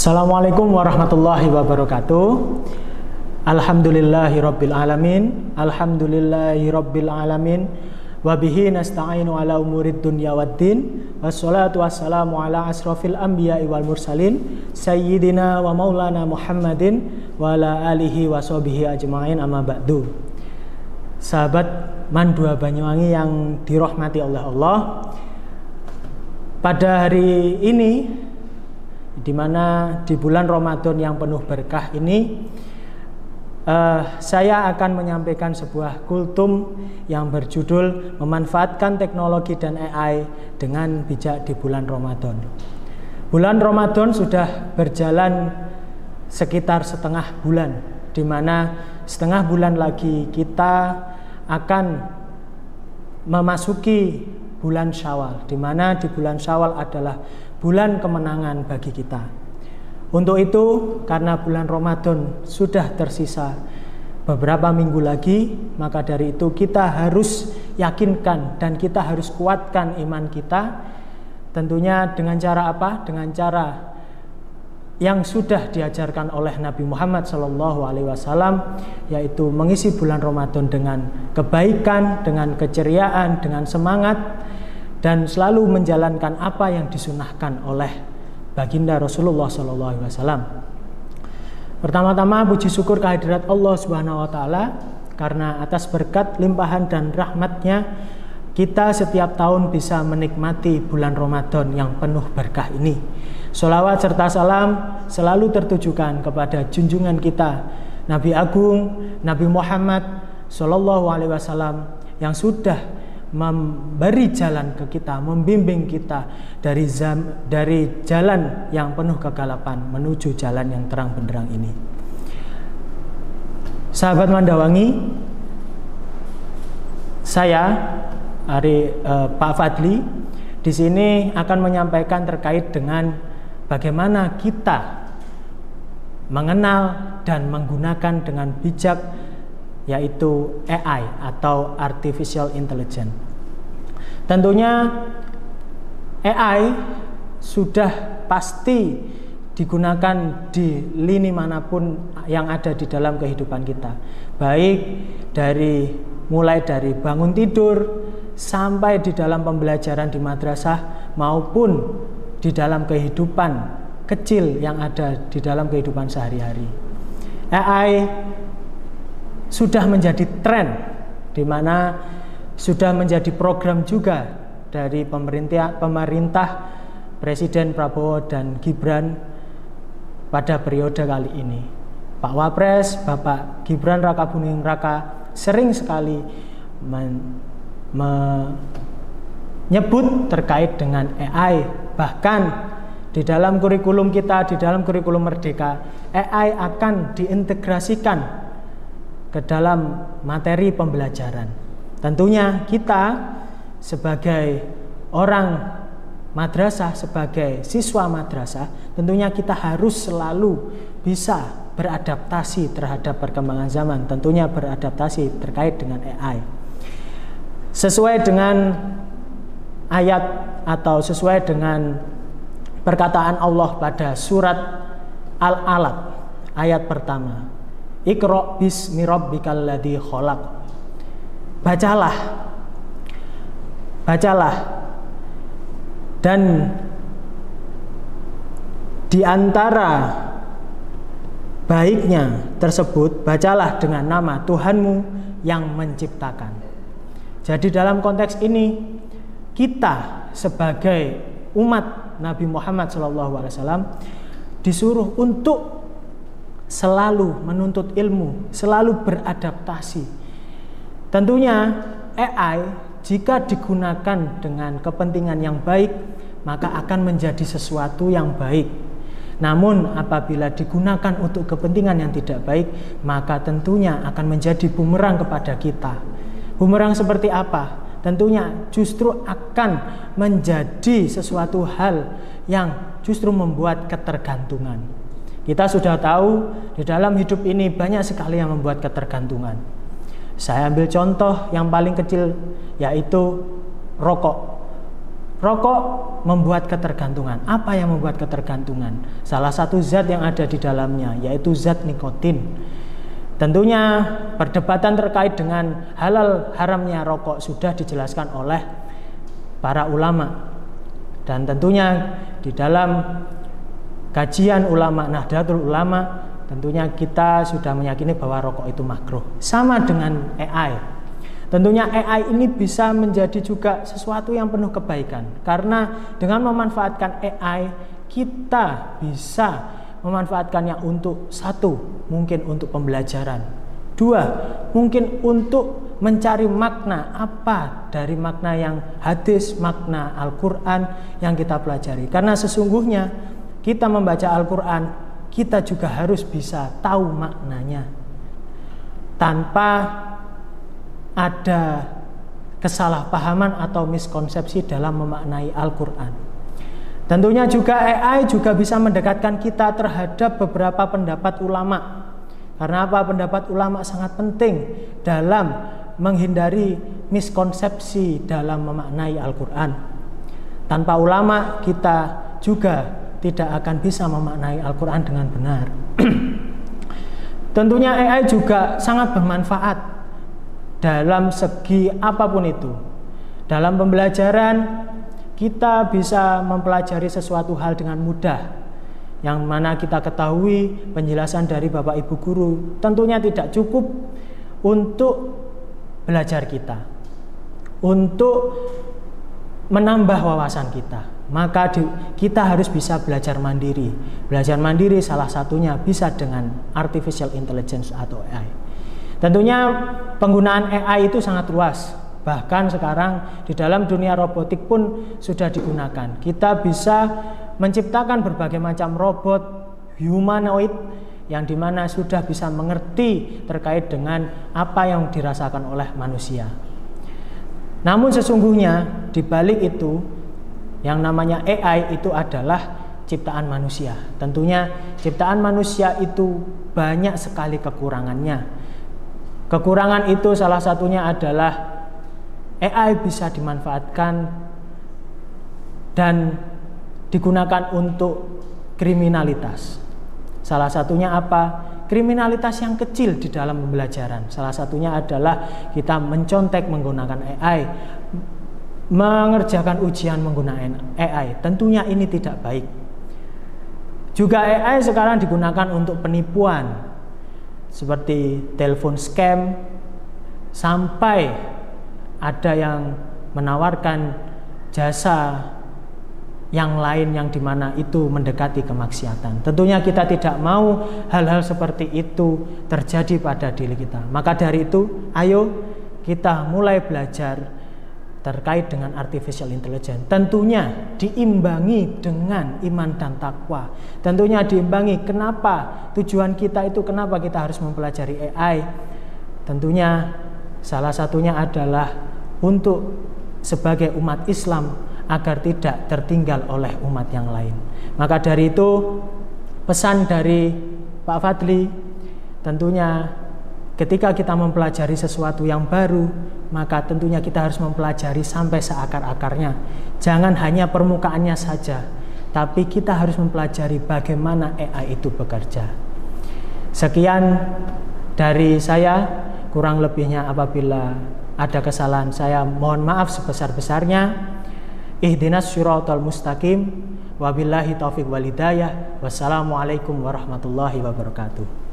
Assalamualaikum warahmatullahi wabarakatuh. Alhamdulillahirabbil alamin. Alhamdulillahirabbil alamin. Wa bihi nasta'inu ala umurid dunya waddin. Wassalatu wassalamu ala asrofil anbiya'i wal mursalin sayyidina wa maulana Muhammadin wa ala alihi wa sahbihi ajma'in, amma ba'du. Sahabat Mandua Banyuwangi yang dirahmati oleh Allah, pada hari ini di mana di bulan Ramadan yang penuh berkah ini, saya akan menyampaikan sebuah kultum yang berjudul memanfaatkan teknologi dan AI dengan bijak di bulan Ramadan. Bulan Ramadan sudah berjalan sekitar setengah bulan, di mana setengah bulan lagi kita akan memasuki bulan Syawal, di mana di bulan Syawal adalah bulan kemenangan bagi kita. Untuk itu, karena bulan Ramadan sudah tersisa beberapa minggu lagi, maka dari itu kita harus yakinkan dan kita harus kuatkan iman kita. Tentunya dengan cara apa? Dengan cara yang sudah diajarkan oleh Nabi Muhammad SAW, yaitu mengisi bulan Ramadan dengan kebaikan, dengan keceriaan, dengan semangat, dan selalu menjalankan apa yang disunahkan oleh baginda Rasulullah SAW. Pertama-tama puji syukur kehadirat Allah Subhanahu wa Ta'ala, karena atas berkat limpahan dan rahmatnya kita setiap tahun bisa menikmati bulan Ramadan yang penuh berkah ini. Sholawat serta salam selalu tertujukan kepada junjungan kita Nabi Agung Nabi Muhammad SAW, yang sudah memberi jalan ke kita, membimbing kita dari jalan yang penuh kegelapan menuju jalan yang terang benderang ini. Sahabat Mandawangi, saya Pak Fadli di sini akan menyampaikan terkait dengan bagaimana kita mengenal dan menggunakan dengan bijak, yaitu AI atau Artificial Intelligence. Tentunya AI sudah pasti digunakan di lini manapun yang ada di dalam kehidupan kita, baik mulai dari bangun tidur sampai di dalam pembelajaran di madrasah maupun di dalam kehidupan kecil yang ada di dalam kehidupan sehari-hari. AI sudah menjadi tren, di mana sudah menjadi program juga dari pemerintah Presiden Prabowo dan Gibran pada periode kali ini. Pak Wapres, Bapak Gibran Rakabuming Raka sering sekali menyebut terkait dengan AI. Bahkan di dalam kurikulum kita, di dalam kurikulum Merdeka, AI akan diintegrasikan ke dalam materi pembelajaran. Tentunya kita sebagai orang madrasah, sebagai siswa madrasah, tentunya kita harus selalu bisa beradaptasi terhadap perkembangan zaman, tentunya beradaptasi terkait dengan AI. Sesuai dengan ayat atau sesuai dengan perkataan Allah pada surat Al-Alaq ayat pertama, Iqra bismi rabbikal ladzi khalaq. Bacalah, dan di antara baiknya tersebut, bacalah dengan nama Tuhanmu yang menciptakan. Jadi dalam konteks ini, kita sebagai umat Nabi Muhammad SAW disuruh untuk selalu menuntut ilmu, selalu beradaptasi. Tentunya AI jika digunakan dengan kepentingan yang baik, maka akan menjadi sesuatu yang baik. Namun apabila digunakan untuk kepentingan yang tidak baik, maka tentunya akan menjadi bumerang kepada kita. Bumerang seperti apa? Tentunya justru akan menjadi sesuatu hal yang justru membuat ketergantungan. Kita sudah tahu di dalam hidup ini banyak sekali yang membuat ketergantungan. Saya ambil contoh yang paling kecil, yaitu rokok. rokok membuat ketergantungan. Apa yang membuat ketergantungan? Salah satu zat yang ada di dalamnya yaitu zat nikotin. Tentunya perdebatan terkait dengan halal haramnya rokok sudah dijelaskan oleh para ulama. Dan tentunya di dalam kajian ulama Nahdlatul Ulama, tentunya kita sudah meyakini bahwa rokok itu makruh. Sama dengan AI. Tentunya AI ini bisa menjadi juga sesuatu yang penuh kebaikan. Karena dengan memanfaatkan AI, kita bisa memanfaatkannya untuk satu, mungkin untuk pembelajaran. Dua, mungkin untuk mencari makna apa dari makna yang hadis, makna Al-Quran yang kita pelajari. Karena sesungguhnya kita membaca Al-Quran, kita juga harus bisa tahu maknanya tanpa ada kesalahpahaman atau miskonsepsi dalam memaknai Al-Quran. Tentunya juga AI juga bisa mendekatkan kita terhadap beberapa pendapat ulama. Karena apa? Pendapat ulama sangat penting dalam menghindari miskonsepsi dalam memaknai Al-Quran. Tanpa ulama kita juga tidak akan bisa memaknai Al-Quran dengan benar. Tentunya AI juga sangat bermanfaat dalam segi apapun itu. Dalam pembelajaran kita bisa mempelajari sesuatu hal dengan mudah, yang mana kita ketahui penjelasan dari Bapak Ibu guru tentunya tidak cukup untuk belajar kita, untuk menambah wawasan kita. Maka kita harus bisa belajar mandiri. Belajar mandiri salah satunya bisa dengan artificial intelligence atau AI. Tentunya penggunaan AI itu sangat luas. Bahkan sekarang di dalam dunia robotik pun sudah digunakan. Kita bisa menciptakan berbagai macam robot humanoid yang dimana sudah bisa mengerti terkait dengan apa yang dirasakan oleh manusia. Namun sesungguhnya di balik itu yang namanya AI itu adalah ciptaan manusia. Tentunya ciptaan manusia itu banyak sekali kekurangannya. Kekurangan itu salah satunya adalah AI bisa dimanfaatkan dan digunakan untuk kriminalitas. Salah satunya apa? Kriminalitas yang kecil di dalam pembelajaran. Salah satunya adalah kita mencontek menggunakan AI, mengerjakan ujian menggunakan AI. Tentunya ini tidak baik. Juga AI sekarang digunakan untuk penipuan, seperti telepon scam, sampai ada yang menawarkan jasa yang lain yang dimana itu mendekati kemaksiatan. Tentunya kita tidak mau hal-hal seperti itu terjadi pada diri kita. Maka dari itu, ayo kita mulai belajar terkait dengan artificial intelligence. Tentunya diimbangi dengan iman dan takwa. Tentunya diimbangi kenapa tujuan kita itu, kenapa kita harus mempelajari AI. Tentunya salah satunya adalah untuk sebagai umat Islam agar tidak tertinggal oleh umat yang lain. Maka dari itu pesan dari Pak Fadli, tentunya ketika kita mempelajari sesuatu yang baru, maka tentunya kita harus mempelajari sampai seakar-akarnya. Jangan hanya permukaannya saja, tapi kita harus mempelajari bagaimana AI itu bekerja. Sekian dari saya, kurang lebihnya apabila ada kesalahan saya mohon maaf sebesar-besarnya. Ihdinas syiratal mustaqim, wabillahi taufiq walhidayah. Wassalamualaikum warahmatullahi wabarakatuh.